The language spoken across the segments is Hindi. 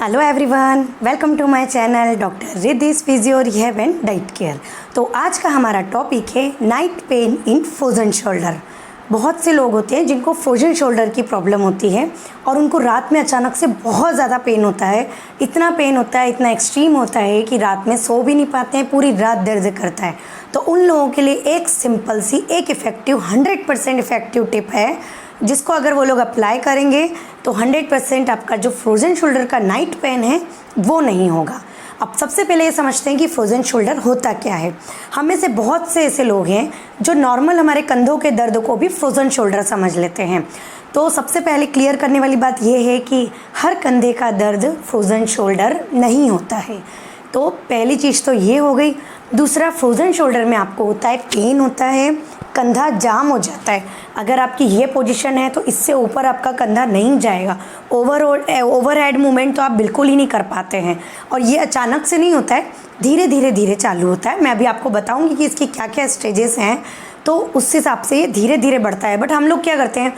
Hello everyone, welcome to my channel doctor Riddhi's physio rehab and diet care. तो आज का हमारा टॉपिक है night pain in frozen shoulder. बहुत से लोग होते हैं जिनको फ्रोजन शोल्डर की प्रॉब्लम होती है और उनको रात में अचानक से बहुत ज़्यादा पेन होता है। इतना पेन होता है, इतना एक्सट्रीम होता है कि रात में सो भी नहीं पाते हैं, पूरी रात दर्द करता है। तो उन लोगों के लिए एक सिंपल सी, एक इफ़ेक्टिव 100% इफ़ेक्टिव टिप है जिसको अगर वो लोग अप्लाई करेंगे तो 100% आपका जो फ्रोज़न शोल्डर का नाइट पेन है वो नहीं होगा। अब सबसे पहले ये समझते हैं कि फ्रोज़न शोल्डर होता क्या है। हम में से बहुत से ऐसे लोग हैं जो नॉर्मल हमारे कंधों के दर्द को भी फ्रोज़न शोल्डर समझ लेते हैं। तो सबसे पहले क्लियर करने वाली बात ये है कि हर कंधे का दर्द फ्रोज़न शोल्डर नहीं होता है। तो पहली चीज़ तो ये हो गई। दूसरा, फ्रोज़न शोल्डर में आपको होता है पेन होता है, कंधा जाम हो जाता है। अगर आपकी ये पोजीशन है तो इससे ऊपर आपका कंधा नहीं जाएगा। ओवरहेड मूवमेंट तो आप बिल्कुल ही नहीं कर पाते हैं। और ये अचानक से नहीं होता है, धीरे धीरे चालू होता है। मैं अभी आपको बताऊंगी कि इसकी क्या क्या स्टेजेस हैं, तो उस हिसाब से ये धीरे धीरे बढ़ता है। बट हम लोग क्या करते हैं,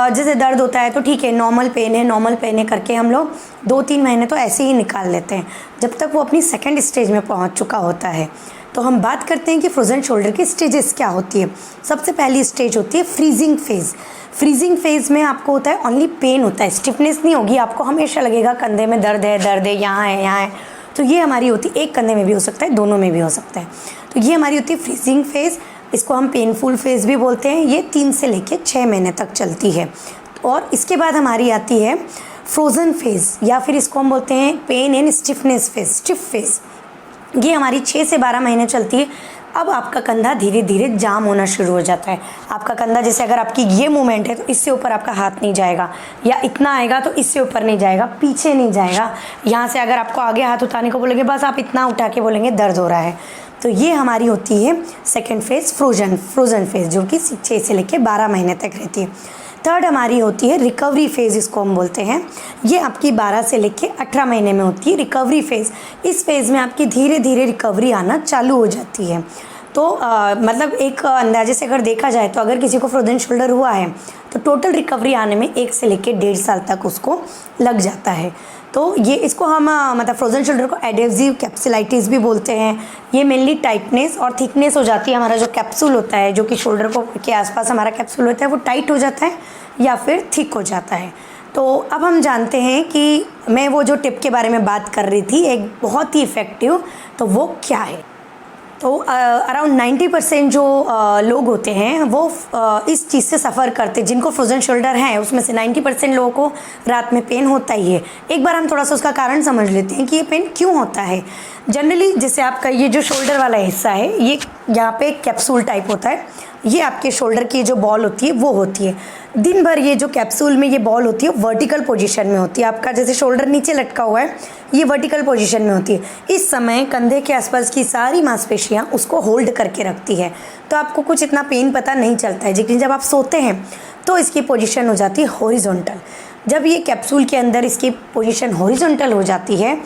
जैसे दर्द होता है तो ठीक है, नॉर्मल पेन है करके हम लोग 2-3 महीने तो ऐसे ही निकाल लेते हैं जब तक वो अपनी सेकेंड स्टेज में पहुंच चुका होता है। तो हम बात करते हैं कि फ्रोज़न शोल्डर की स्टेजेस क्या होती है। सबसे पहली स्टेज होती है फ्रीजिंग फेज़। फ्रीजिंग फेज़ में आपको होता है ओनली पेन होता है, स्टिफनेस नहीं होगी। आपको हमेशा लगेगा कंधे में दर्द है, यहाँ है। तो ये हमारी होती है, एक कंधे में भी हो सकता है, दोनों में भी हो सकता है। तो ये हमारी होती है फ्रीजिंग फेज़। इसको हम पेनफुल फेज़ भी बोलते हैं। ये 3 से लेकर 6 महीने तक चलती है। और इसके बाद हमारी आती है फ्रोज़न फेज़, या फिर इसको हम बोलते हैं pain and stiffness phase, stiff phase. ये हमारी 6 से 12 महीने चलती है। अब आपका कंधा धीरे धीरे जाम होना शुरू हो जाता है। आपका कंधा, जैसे अगर आपकी ये मूवमेंट है तो इससे ऊपर आपका हाथ नहीं जाएगा, या इतना आएगा तो इससे ऊपर नहीं जाएगा, पीछे नहीं जाएगा। यहाँ से अगर आपको आगे हाथ उठाने को बोलेंगे, बस आप इतना उठा के बोलेंगे दर्द हो रहा है। तो ये हमारी होती है सेकेंड फेज़, फ्रोज़न फेज़, जो कि 6 से लेकर 12 महीने तक रहती है। थर्ड हमारी होती है रिकवरी फेज़, इसको हम बोलते हैं। ये आपकी 12 से लेकर 18 महीने में होती है रिकवरी फेज़। इस फेज़ में आपकी धीरे धीरे रिकवरी आना चालू हो जाती है। तो मतलब एक अंदाजे से अगर देखा जाए तो अगर किसी को फ्रोज़न शोल्डर हुआ है तो टोटल रिकवरी आने में 1 से लेकर 1.5 साल तक उसको लग जाता है। तो ये इसको हम मतलब फ्रोज़न शोल्डर को एडेसिव कैप्सुलाइटिस भी बोलते हैं। ये मेनली टाइटनेस और थिकनेस हो जाती है। हमारा जो कैप्सूल होता है, जो कि शोल्डर को के आसपास हमारा कैप्सूल होता है, वो टाइट हो जाता है या फिर थिक हो जाता है। तो अब हम जानते हैं कि मैं वो जो टिप के बारे में बात कर रही थी, एक बहुत ही इफ़ेक्टिव, तो वो क्या है। तो अराउंड 90% जो लोग होते हैं वो इस चीज़ से सफ़र करते हैं। जिनको फ्रोज़न शोल्डर है उसमें से 90% लोगों को रात में पेन होता ही है। एक बार हम थोड़ा सा उसका कारण समझ लेते हैं कि ये पेन क्यों होता है। जनरली जैसे आपका ये जो शोल्डर वाला हिस्सा है, ये यहाँ पे कैप्सूल टाइप होता है। ये आपके शोल्डर की जो बॉल होती है वो होती है। दिन भर ये जो कैप्सूल में ये बॉल होती है वर्टिकल पोजीशन में होती है। आपका जैसे शोल्डर नीचे लटका हुआ है, ये वर्टिकल पोजीशन में होती है। इस समय कंधे के आसपास की सारी मांसपेशियाँ उसको होल्ड करके रखती है। तो आपको कुछ इतना पेन पता नहीं चलता है, लेकिन जब आप सोते हैं तो इसकी पोजीशन हो जाती है हॉरिजॉन्टल। जब ये कैप्सूल के अंदर इसकी पोजीशन हॉरिजॉन्टल हो जाती है,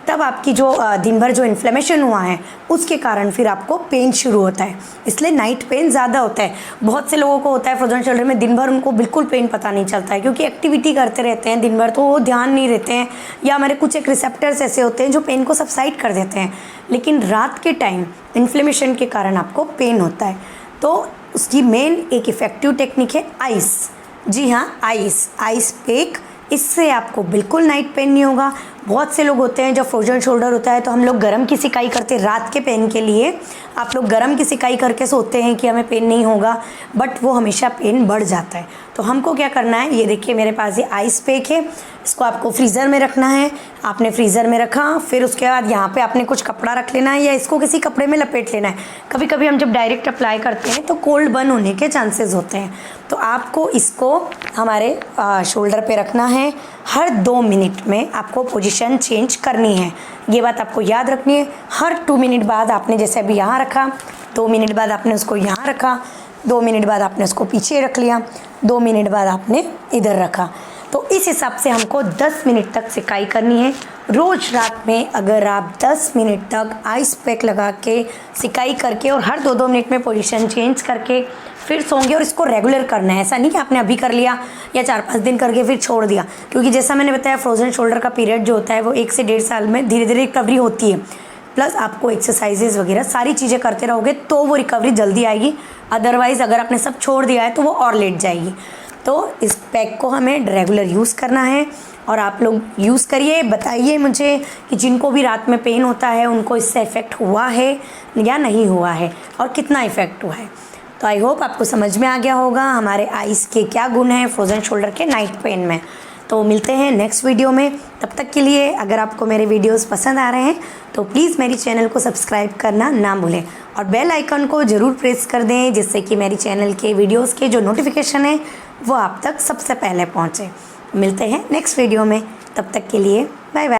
तब आपकी जो दिन भर जो इन्फ्लेमेशन हुआ है उसके कारण फिर आपको पेन शुरू होता है। इसलिए नाइट पेन ज़्यादा होता है। बहुत से लोगों को होता है फ्रोज़न शोल्डर में, दिन भर उनको बिल्कुल पेन पता नहीं चलता है, क्योंकि एक्टिविटी करते रहते हैं दिन भर, तो वो ध्यान नहीं रहते हैं, या हमारे कुछ एक रिसेप्टर्स ऐसे होते हैं जो पेन को सबसाइड कर देते हैं। लेकिन रात के टाइम इन्फ्लेमेशन के कारण आपको पेन होता है। तो उसकी मेन एक इफ़ेक्टिव टेक्निक है आइस। जी हाँ, आइस पैक। इससे आपको बिल्कुल नाइट पेन नहीं होगा। बहुत से लोग होते हैं जब फ्रोज़न शोल्डर होता है तो हम लोग गरम की सिकाई करते हैं रात के पेन के लिए। आप लोग गरम की सिकाई करके सोते हैं कि हमें पेन नहीं होगा, बट वो हमेशा पेन बढ़ जाता है। तो हमको क्या करना है, ये देखिए मेरे पास ये आइस पैक है। इसको आपको फ्रीज़र में रखना है। आपने फ्रीज़र में रखा, फिर उसके बाद यहाँ पे आपने कुछ कपड़ा रख लेना है, या इसको किसी कपड़े में लपेट लेना है। कभी कभी हम जब डायरेक्ट अप्लाई करते हैं तो कोल्ड बर्न होने के चांसेस होते हैं। तो आपको इसको हमारे शोल्डर पे रखना है। हर 2 मिनट में आपको पोजीशन चेंज करनी है। ये बात आपको याद रखनी है। हर 2 मिनट बाद आपने, जैसे अभी यहाँ रखा, 2 मिनट बाद आपने उसको यहाँ रखा, 2 मिनट बाद आपने उसको पीछे रख लिया, 2 मिनट बाद आपने इधर रखा। तो इस हिसाब से हमको 10 मिनट तक सिकाई करनी है। रोज़ रात में अगर आप 10 मिनट तक आइस पैक लगा के सिकाई करके और हर 2-2 मिनट में पोजीशन चेंज करके फिर सोंगे और इसको रेगुलर करना है। ऐसा नहीं कि आपने अभी कर लिया या 4-5 दिन करके फिर छोड़ दिया, क्योंकि जैसा मैंने बताया फ्रोजन शोल्डर का पीरियड जो होता है वो 1 से 1.5 साल में धीरे धीरे रिकवरी होती है। प्लस आपको एक्सरसाइजेज वगैरह सारी चीज़ें करते रहोगे तो वो रिकवरी जल्दी आएगी। अदरवाइज़ अगर आपने सब छोड़ दिया है तो वो और लेट जाएगी। तो इस पैक को हमें रेगुलर यूज़ करना है और आप लोग यूज़ करिए। बताइए मुझे कि जिनको भी रात में पेन होता है उनको इससे इफ़ेक्ट हुआ है या नहीं हुआ है और कितना इफ़ेक्ट हुआ है। तो आई होप आपको समझ में आ गया होगा हमारे आइस के क्या गुण हैं फ्रोजन शोल्डर के नाइट पेन में। तो मिलते हैं नेक्स्ट वीडियो में। तब तक के लिए अगर आपको मेरे वीडियोस पसंद आ रहे हैं तो प्लीज़ मेरी चैनल को सब्सक्राइब करना ना भूलें और बेल आइकन को ज़रूर प्रेस कर दें, जिससे कि मेरी चैनल के वीडियोस के जो नोटिफिकेशन है वो आप तक सबसे पहले पहुँचे। मिलते हैं नेक्स्ट वीडियो में, तब तक के लिए बाय बाय।